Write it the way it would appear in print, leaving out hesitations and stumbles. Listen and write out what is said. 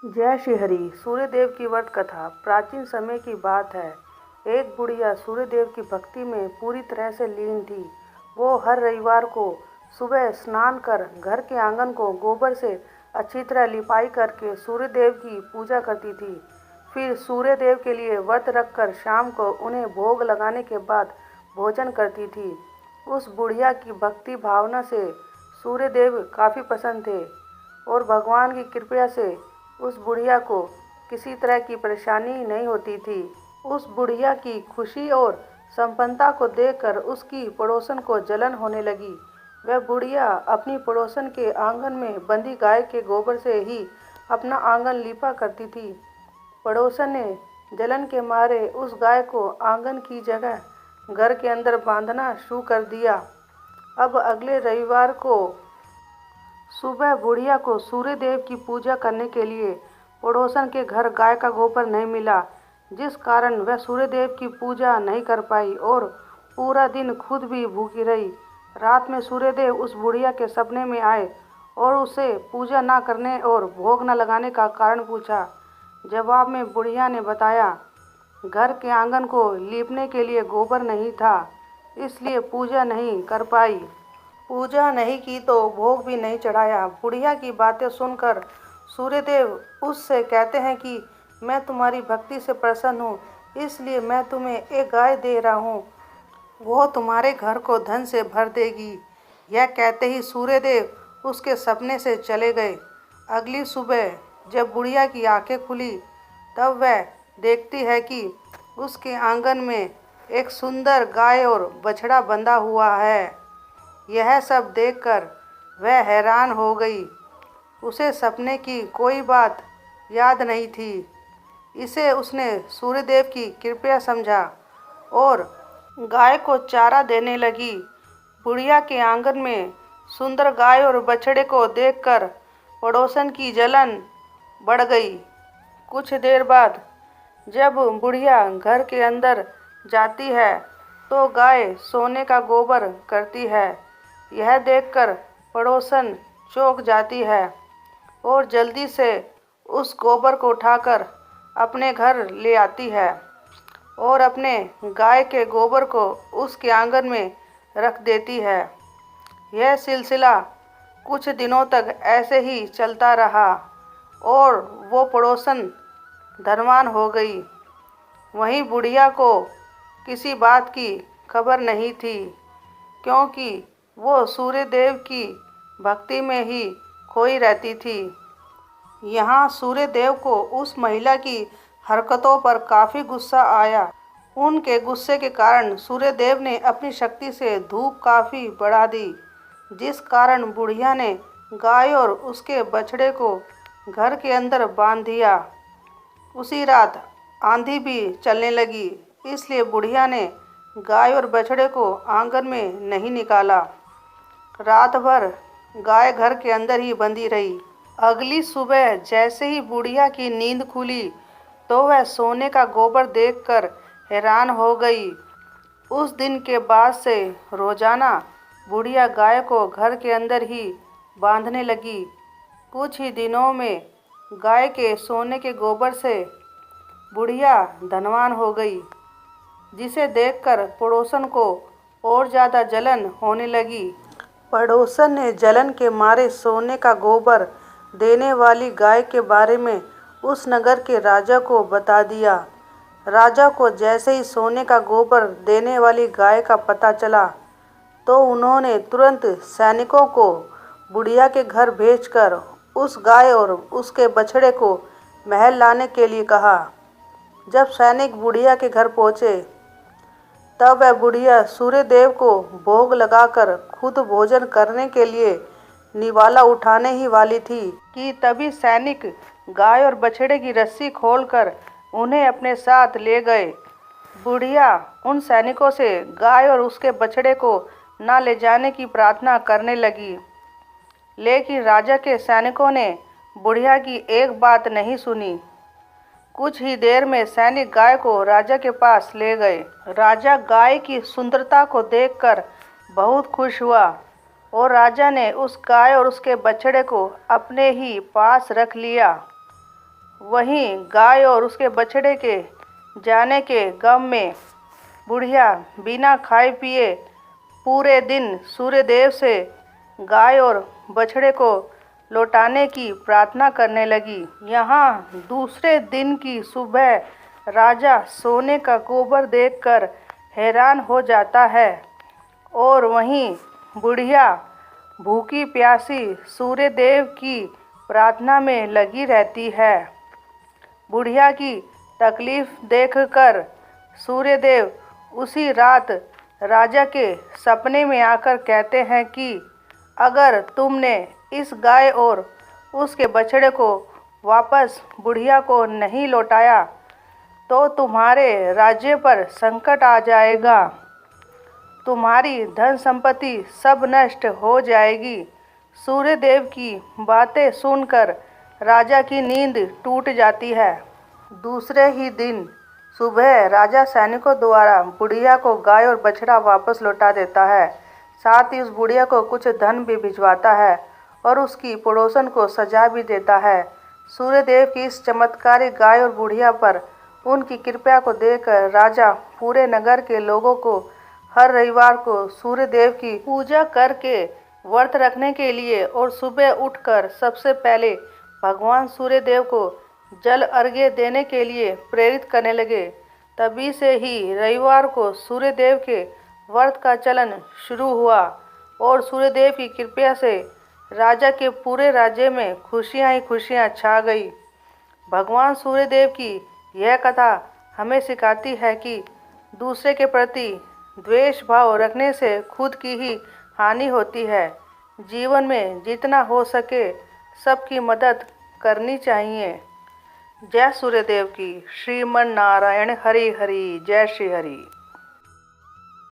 जय श्री हरि। सूर्यदेव की व्रत कथा प्राचीन समय की बात है। एक बुढ़िया सूर्यदेव की भक्ति में पूरी तरह से लीन थी। वो हर रविवार को सुबह स्नान कर घर के आंगन को गोबर से अच्छी तरह लिपाई करके सूर्यदेव की पूजा करती थी। फिर सूर्यदेव के लिए व्रत रखकर शाम को उन्हें भोग लगाने के बाद भोजन करती थी। उस बुढ़िया की भक्ति भावना से सूर्यदेव काफ़ी प्रसन्न थे और भगवान की कृपा से उस बुढ़िया को किसी तरह की परेशानी नहीं होती थी। उस बुढ़िया की खुशी और संपन्नता को देखकर उसकी पड़ोसन को जलन होने लगी। वह बुढ़िया अपनी पड़ोसन के आंगन में बंधी गाय के गोबर से ही अपना आंगन लीपा करती थी। पड़ोसन ने जलन के मारे उस गाय को आंगन की जगह घर के अंदर बांधना शुरू कर दिया। अब अगले रविवार को सुबह बुढ़िया को सूर्यदेव की पूजा करने के लिए पड़ोसन के घर गाय का गोबर नहीं मिला, जिस कारण वह सूर्यदेव की पूजा नहीं कर पाई और पूरा दिन खुद भी भूखी रही। रात में सूर्यदेव उस बुढ़िया के सपने में आए और उसे पूजा ना करने और भोग न लगाने का कारण पूछा। जवाब में बुढ़िया ने बताया, घर के आंगन को लीपने के लिए गोबर नहीं था, इसलिए पूजा नहीं कर पाई। पूजा नहीं की तो भोग भी नहीं चढ़ाया। बुढ़िया की बातें सुनकर सूर्यदेव उससे कहते हैं कि मैं तुम्हारी भक्ति से प्रसन्न हूँ, इसलिए मैं तुम्हें एक गाय दे रहा हूँ, वो तुम्हारे घर को धन से भर देगी। यह कहते ही सूर्यदेव उसके सपने से चले गए। अगली सुबह जब बुढ़िया की आंखें खुली तब वह देखती है कि उसके आंगन में एक सुंदर गाय और बछड़ा बंधा हुआ है। यह सब देखकर वह हैरान हो गई। उसे सपने की कोई बात याद नहीं थी। इसे उसने सूर्यदेव की कृपा समझा और गाय को चारा देने लगी। बुढ़िया के आंगन में सुंदर गाय और बछड़े को देखकर पड़ोसन की जलन बढ़ गई। कुछ देर बाद जब बुढ़िया घर के अंदर जाती है तो गाय सोने का गोबर करती है। यह देखकर पड़ोसन चौंक जाती है और जल्दी से उस गोबर को उठाकर अपने घर ले आती है और अपने गाय के गोबर को उसके आंगन में रख देती है। यह सिलसिला कुछ दिनों तक ऐसे ही चलता रहा और वो पड़ोसन धनवान हो गई। वहीं बुढ़िया को किसी बात की खबर नहीं थी, क्योंकि वो सूर्यदेव की भक्ति में ही खोई रहती थी। यहाँ सूर्यदेव को उस महिला की हरकतों पर काफ़ी गुस्सा आया। उनके गुस्से के कारण सूर्यदेव ने अपनी शक्ति से धूप काफ़ी बढ़ा दी, जिस कारण बुढ़िया ने गाय और उसके बछड़े को घर के अंदर बांध दिया। उसी रात आंधी भी चलने लगी, इसलिए बुढ़िया ने गाय और बछड़े को आंगन में नहीं निकाला। रात भर गाय घर के अंदर ही बंधी रही। अगली सुबह जैसे ही बुढ़िया की नींद खुली तो वह सोने का गोबर देखकर हैरान हो गई। उस दिन के बाद से रोजाना बुढ़िया गाय को घर के अंदर ही बांधने लगी। कुछ ही दिनों में गाय के सोने के गोबर से बुढ़िया धनवान हो गई, जिसे देखकर पड़ोसन को और ज़्यादा जलन होने लगी। पड़ोसन ने जलन के मारे सोने का गोबर देने वाली गाय के बारे में उस नगर के राजा को बता दिया। राजा को जैसे ही सोने का गोबर देने वाली गाय का पता चला तो उन्होंने तुरंत सैनिकों को बुढ़िया के घर भेजकर उस गाय और उसके बछड़े को महल लाने के लिए कहा। जब सैनिक बुढ़िया के घर पहुँचे तब वह बुढ़िया सूर्यदेव को भोग लगाकर खुद भोजन करने के लिए निवाला उठाने ही वाली थी कि तभी सैनिक गाय और बछड़े की रस्सी खोलकर उन्हें अपने साथ ले गए। बुढ़िया उन सैनिकों से गाय और उसके बछड़े को न ले जाने की प्रार्थना करने लगी, लेकिन राजा के सैनिकों ने बुढ़िया की एक बात नहीं सुनी। कुछ ही देर में सैनिक गाय को राजा के पास ले गए। राजा गाय की सुंदरता को देखकर बहुत खुश हुआ और राजा ने उस गाय और उसके बछड़े को अपने ही पास रख लिया। वहीं गाय और उसके बछड़े के जाने के गम में बुढ़िया बिना खाए पिए पूरे दिन सूर्यदेव से गाय और बछड़े को लौटाने की प्रार्थना करने लगी। यहाँ दूसरे दिन की सुबह राजा सोने का गोबर देखकर हैरान हो जाता है और वहीं बुढ़िया भूखी प्यासी सूर्यदेव की प्रार्थना में लगी रहती है। बुढ़िया की तकलीफ देखकर सूर्यदेव उसी रात राजा के सपने में आकर कहते हैं कि अगर तुमने इस गाय और उसके बछड़े को वापस बुढ़िया को नहीं लौटाया तो तुम्हारे राज्य पर संकट आ जाएगा, तुम्हारी धन संपत्ति सब नष्ट हो जाएगी। सूर्यदेव की बातें सुनकर राजा की नींद टूट जाती है। दूसरे ही दिन सुबह राजा सैनिकों द्वारा बुढ़िया को गाय और बछड़ा वापस लौटा देता है। साथ ही उस बुढ़िया को कुछ धन भी भिजवाता है और उसकी पड़ोसन को सजा भी देता है। सूर्यदेव की इस चमत्कारी गाय और बुढ़िया पर उनकी कृपा को देखकर राजा पूरे नगर के लोगों को हर रविवार को सूर्यदेव की पूजा करके व्रत रखने के लिए और सुबह उठकर सबसे पहले भगवान सूर्यदेव को जल अर्घ्य देने के लिए प्रेरित करने लगे। तभी से ही रविवार को सूर्यदेव के व्रत का चलन शुरू हुआ और सूर्यदेव की कृपा से राजा के पूरे राज्य में खुशियां ही खुशियां छा गई। भगवान सूर्यदेव की यह कथा हमें सिखाती है कि दूसरे के प्रति द्वेष भाव रखने से खुद की ही हानि होती है। जीवन में जितना हो सके सबकी मदद करनी चाहिए। जय सूर्यदेव की। श्रीमन नारायण हरि हरि। जय श्री हरि।